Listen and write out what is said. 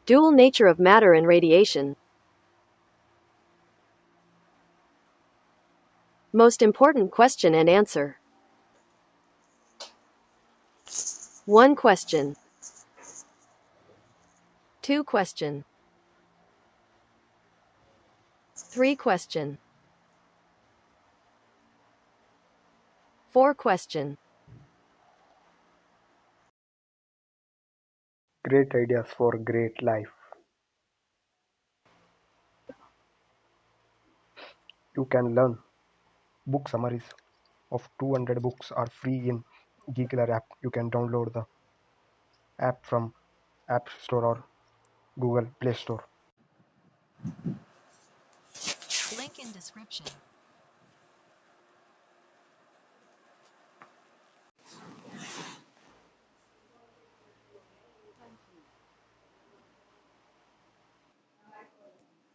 Dual nature of matter and radiation. Most important question and answer. 1 question. 2 question. 3 question. 4 question. Great ideas for great life. You can learn. Book summaries of 200 books are free in Gigl app. You can download the app from App Store or Google Play Store. Link in description.